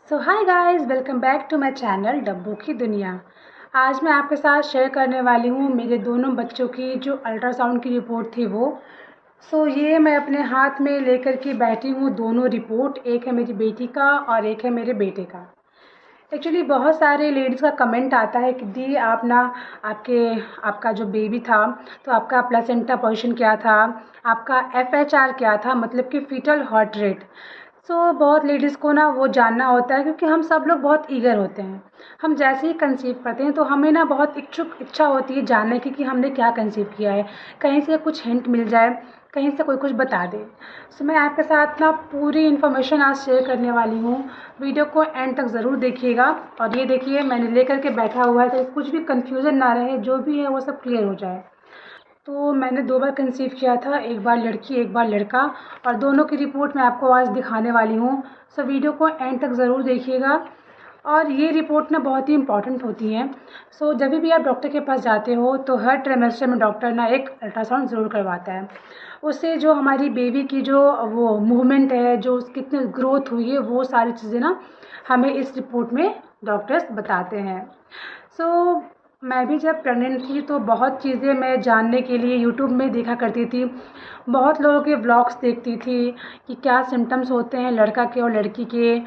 So hi guys, welcome back to my channel Dabbu की दुनिया। आज मैं आपके साथ शेयर करने वाली हूँ मेरे दोनों बच्चों की जो अल्ट्रासाउंड की रिपोर्ट थी वो। ये मैं अपने हाथ में लेकर के बैठी हूँ दोनों रिपोर्ट, एक है मेरी बेटी का और एक है मेरे बेटे का। एक्चुअली बहुत सारे लेडीज़ का कमेंट आता है कि दी आप ना आपका जो बेबी था तो आपका प्लेसेंटा पोजीशन क्या था, आपका FHR क्या था, मतलब कि फीटल हार्ट रेट। बहुत लेडीज़ को ना वो जानना होता है, क्योंकि हम सब लोग बहुत ईगर होते हैं। हम जैसे ही कंसीव करते हैं तो हमें ना बहुत इच्छा होती है जानने की कि हमने क्या कंसीव किया है, कहीं से कुछ हिंट मिल जाए, कहीं से कोई कुछ बता दे। मैं आपके साथ ना पूरी इन्फॉर्मेशन आज शेयर करने वाली हूँ। वीडियो को एंड तक ज़रूर देखिएगा। और ये देखिए मैंने लेकर के बैठा हुआ है तो कुछ भी कन्फ्यूज़न ना रहे, जो भी है वो सब क्लियर हो जाए। तो मैंने 2 बार कंसीव किया था, एक बार लड़की एक बार लड़का, और दोनों की रिपोर्ट मैं आपको आज दिखाने वाली हूँ। वीडियो को एंड तक ज़रूर देखिएगा। और ये रिपोर्ट ना बहुत ही इम्पॉर्टेंट होती हैं। जब भी आप डॉक्टर के पास जाते हो तो हर ट्राइमेस्टर में डॉक्टर ना एक अल्ट्रासाउंड ज़रूर करवाता है। उससे जो हमारी बेबी की जो वो मूवमेंट है, जो कितनी ग्रोथ हुई है, वो सारी चीज़ें ना हमें इस रिपोर्ट में डॉक्टर्स बताते हैं। मैं भी जब प्रेग्नेंट थी तो बहुत चीज़ें मैं जानने के लिए यूट्यूब में देखा करती थी। बहुत लोगों के व्लॉग्स देखती थी कि क्या सिम्टम्स होते हैं लड़का के और लड़की के,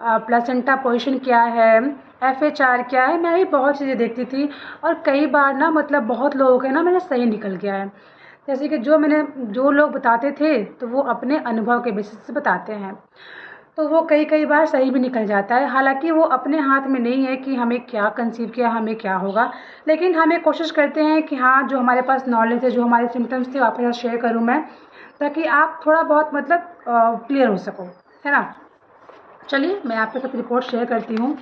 प्लेसेंटा पोजीशन क्या है, FHR क्या है। मैं भी बहुत चीज़ें देखती थी और कई बार ना मतलब बहुत लोगों के ना मेरा सही निकल गया है। जैसे कि जो लोग बताते थे तो वो अपने अनुभव के बेसिस से बताते हैं, तो वो कई बार सही भी निकल जाता है। हालांकि वो अपने हाथ में नहीं है कि हमें क्या कंसीव किया, हमें क्या होगा, लेकिन हमें कोशिश करते हैं कि हाँ, जो हमारे पास नॉलेज है, जो हमारे सिम्टम्स थे वो आपके साथ शेयर करूँ मैं, ताकि आप थोड़ा बहुत मतलब क्लियर हो सको, है ना। चलिए मैं आपके साथ रिपोर्ट शेयर करती हूँ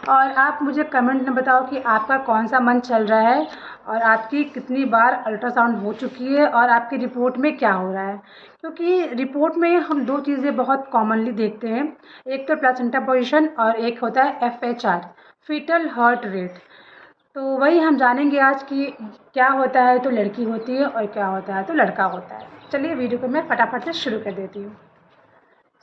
और आप मुझे कमेंट में बताओ कि आपका कौन सा मंथ चल रहा है और आपकी कितनी बार अल्ट्रासाउंड हो चुकी है और आपकी रिपोर्ट में क्या हो रहा है। क्योंकि रिपोर्ट में हम 2 चीज़ें बहुत कॉमनली देखते हैं, एक तो प्लेसेंटा पोजीशन और एक होता है FHR, फीटल हार्ट रेट। तो वही हम जानेंगे आज कि क्या होता है तो लड़की होती है और क्या होता है तो लड़का होता है। चलिए वीडियो को मैं फटाफट से शुरू कर देती हूँ।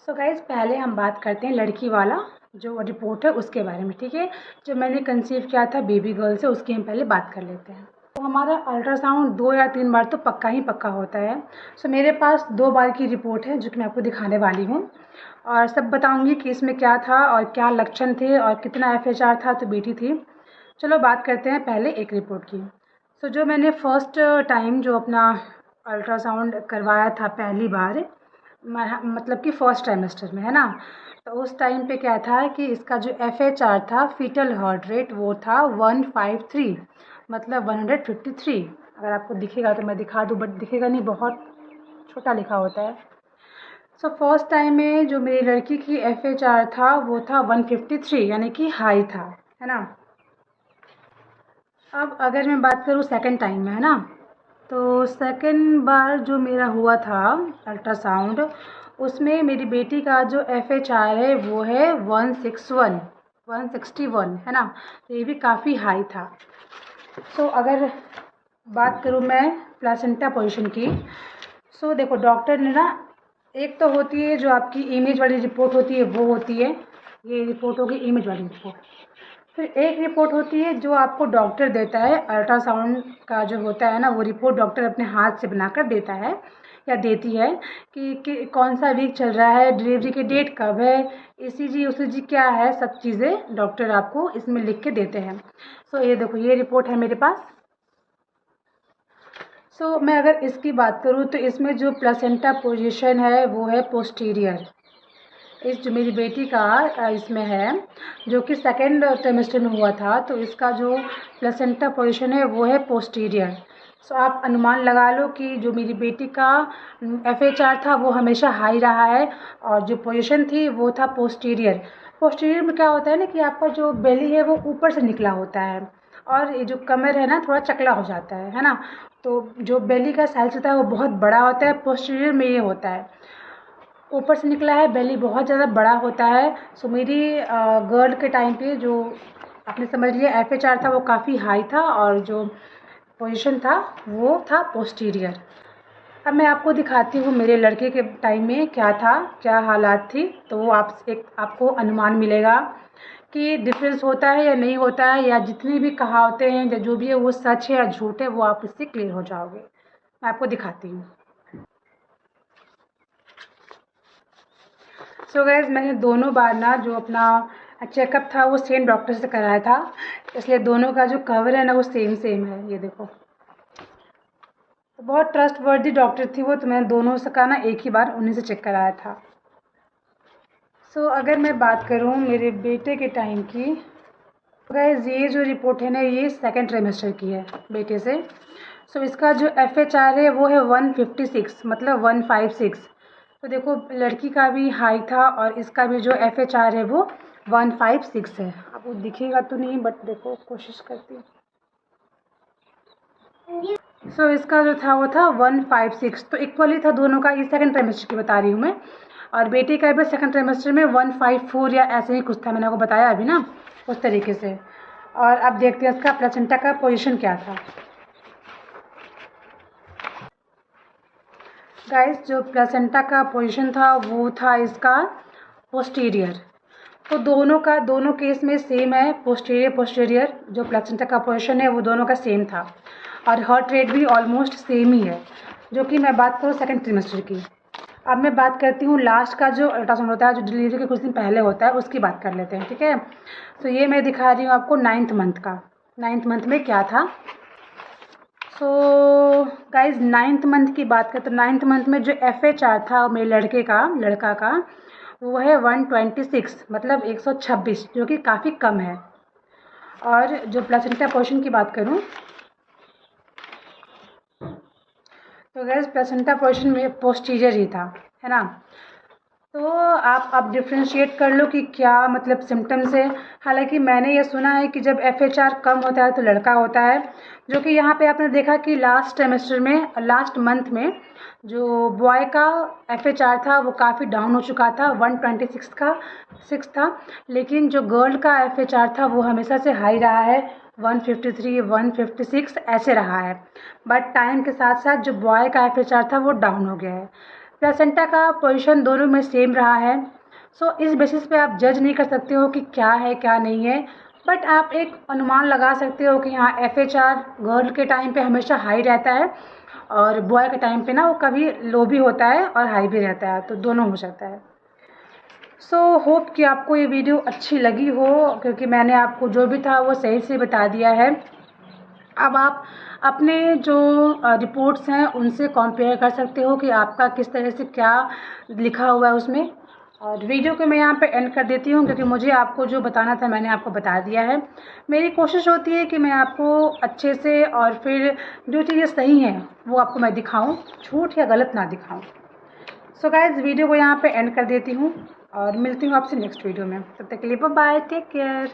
गाइज़, पहले हम बात करते हैं लड़की वाला जो रिपोर्ट है उसके बारे में, ठीक है। जो मैंने कंसीव किया था बेबी गर्ल से, उसकी हम पहले बात कर लेते हैं। तो हमारा अल्ट्रासाउंड 2 या 3 बार तो पक्का ही पक्का होता है। मेरे पास 2 बार की रिपोर्ट है जो कि मैं आपको दिखाने वाली हूँ और सब बताऊँगी कि इसमें क्या था और क्या लक्षण थे और कितना FHR था तो बेटी थी। चलो बात करते हैं पहले एक रिपोर्ट की। जो मैंने फर्स्ट टाइम जो अपना अल्ट्रासाउंड करवाया था पहली बार, मतलब कि फर्स्ट ट्राइमेस्टर में, है ना। तो उस टाइम पे क्या था कि इसका जो FHR था, फीटल हार्ट रेट, वो था 153, मतलब 153। अगर आपको दिखेगा तो मैं दिखा दूँ, बट दिखेगा नहीं, बहुत छोटा लिखा होता है। फर्स्ट टाइम में जो मेरी लड़की की FHR था वो था 153, यानी कि हाई था, है ना। अब अगर मैं बात करूँ सेकंड टाइम में, है ना, तो सेकंड बार जो मेरा हुआ था अल्ट्रासाउंड, उसमें मेरी बेटी का जो FHR है वो है 161, है ना। तो ये भी काफ़ी हाई था। अगर बात करूँ मैं प्लासेंटा पोजीशन की, देखो डॉक्टर ने ना, एक तो होती है जो आपकी इमेज वाली रिपोर्ट होती है, वो होती है, ये रिपोर्ट होगी इमेज वाली रिपोर्ट। फिर एक रिपोर्ट होती है जो आपको डॉक्टर देता है, अल्ट्रासाउंड का जो होता है ना, वो रिपोर्ट डॉक्टर अपने हाथ से बनाकर देता है या देती है कि कौन सा वीक चल रहा है, डिलीवरी की डेट कब है, ECG UCG क्या है, सब चीज़ें डॉक्टर आपको इसमें लिख के देते हैं। ये देखो ये रिपोर्ट है मेरे पास। मैं अगर इसकी बात करूँ तो इसमें जो प्लेसेंटा पोजीशन है वो है पोस्टीरियर। इस जो मेरी बेटी का इसमें है, जो कि सेकेंड ट्राइमेस्टर में हुआ था, तो इसका जो प्लेसेंटा पोजीशन है वो है पोस्टीरियर। आप अनुमान लगा लो कि जो मेरी बेटी का FHR था वो हमेशा हाई रहा है और जो पोजीशन थी वो था पोस्टीरियर। पोस्टीरियर में क्या होता है ना कि आपका जो बेली है वो ऊपर से निकला होता है और ये जो कमर है ना थोड़ा चकला हो जाता है ना। तो जो बेली का साइज होता है वो बहुत बड़ा होता है, पोस्टीरियर में ये होता है, ऊपर से निकला है, बेली बहुत ज़्यादा बड़ा होता है। मेरी गर्ल के टाइम पे जो आपने समझ लिया FHR था वो काफ़ी हाई था और जो पोजीशन था वो था पोस्टीरियर। अब मैं आपको दिखाती हूँ मेरे लड़के के टाइम में क्या था, क्या हालात थी, तो वो आपको अनुमान मिलेगा कि डिफरेंस होता है या नहीं होता है, या जितनी भी कहावतें हैं या जो भी है वो सच है या झूठ है, वो आप इससे क्लियर हो जाओगे। मैं आपको दिखाती हूँ। सो गाइस, मैंने दोनों बार ना जो अपना चेकअप था वो सेम डॉक्टर से कराया था, इसलिए दोनों का जो कवर है ना वो सेम सेम है। ये देखो, तो बहुत ट्रस्टवर्दी डॉक्टर थी वो, तो मैंने दोनों से का ना एक ही बार उन्हीं से चेक कराया था। सो अगर मैं बात करूँ मेरे बेटे के टाइम की, तो गाइस ये जो रिपोर्ट है ना ये सेकंड ट्राइमेस्टर की है बेटे से। सो इसका जो FHR है वो है 156, मतलब 156। तो देखो लड़की का भी हाई था और इसका भी जो FHR है वो 156 है। आपको दिखेगा तो नहीं, बट देखो कोशिश करती हूँ। सो इसका जो था वो था 156, तो इक्वली था दोनों का। ये सेकंड ट्राइमेस्टर की बता रही हूँ मैं, और बेटी का भी सेकंड ट्राइमेस्टर में 154 या ऐसे ही कुछ था, मैंने आपको बताया अभी ना उस तरीके से। और अब देखते हैं इसका प्लेसेंटा का पोजीशन क्या था। गाइस, जो प्लेसेंटा का पोजीशन था वो था इसका पोस्टीरियर। तो दोनों केस में सेम है, पोस्टीरियर जो प्लेसेंटा का पोजीशन है वो दोनों का सेम था, और हार्ट रेट भी ऑलमोस्ट सेम ही है, जो कि मैं बात करूँ सेकंड ट्रिमेस्टर की। अब मैं बात करती हूँ लास्ट का जो अल्ट्रासाउंड होता है, जो डिलीवरी के कुछ दिन पहले होता है, उसकी बात कर लेते हैं, ठीक है। तो ये मैं दिखा रही हूँ आपको 9th मंथ का। 9th मंथ में क्या था। सो गाइज 9th मंथ की बात करें तो 9th मंथ में जो FHR था मेरे लड़का का वो है 126, मतलब 126, जो कि काफ़ी कम है। और जो प्लेसेंटा पोर्शन की बात करूँ तो गैस प्लेसेंटा पोर्शन में पोस्टीरियर ही था, है ना। तो आप डिफ्रेंशिएट कर लो कि क्या मतलब सिम्टम्स है। हालांकि मैंने ये सुना है कि जब FHR कम होता है तो लड़का होता है, जो कि यहाँ पे आपने देखा कि लास्ट मंथ में जो बॉय का FHR था वो काफ़ी डाउन हो चुका था, 126 था। लेकिन जो गर्ल का FHR था वो हमेशा से हाई रहा है, 153, 156 ऐसे रहा है। बट टाइम के साथ साथ जो बॉय का FHR था वो डाउन हो गया है। प्लेसेंटा का पोजीशन दोनों में सेम रहा है। सो इस बेसिस पे आप जज नहीं कर सकते हो कि क्या है क्या नहीं है, बट आप एक अनुमान लगा सकते हो कि हाँ FHR गर्ल के टाइम पे हमेशा हाई रहता है, और बॉय के टाइम पे ना वो कभी लो भी होता है और हाई भी रहता है, तो दोनों हो जाता है। सो होप कि आपको ये वीडियो अच्छी लगी हो, क्योंकि मैंने आपको जो भी था वो सही से बता दिया है। अब आप अपने जो रिपोर्ट्स हैं उनसे कंपेयर कर सकते हो कि आपका किस तरह से क्या लिखा हुआ है उसमें। और वीडियो को मैं यहाँ पे एंड कर देती हूँ, क्योंकि मुझे आपको जो बताना था मैंने आपको बता दिया है। मेरी कोशिश होती है कि मैं आपको अच्छे से, और फिर जो चीज़ें सही हैं वो आपको मैं दिखाऊँ, झूठ या गलत ना दिखाऊँ। सो गाइज़, वीडियो को यहाँ पे एंड कर देती हूँ और मिलती हूँ आपसे नेक्स्ट वीडियो में। तब तक के लिए बाय बाय, टेक केयर।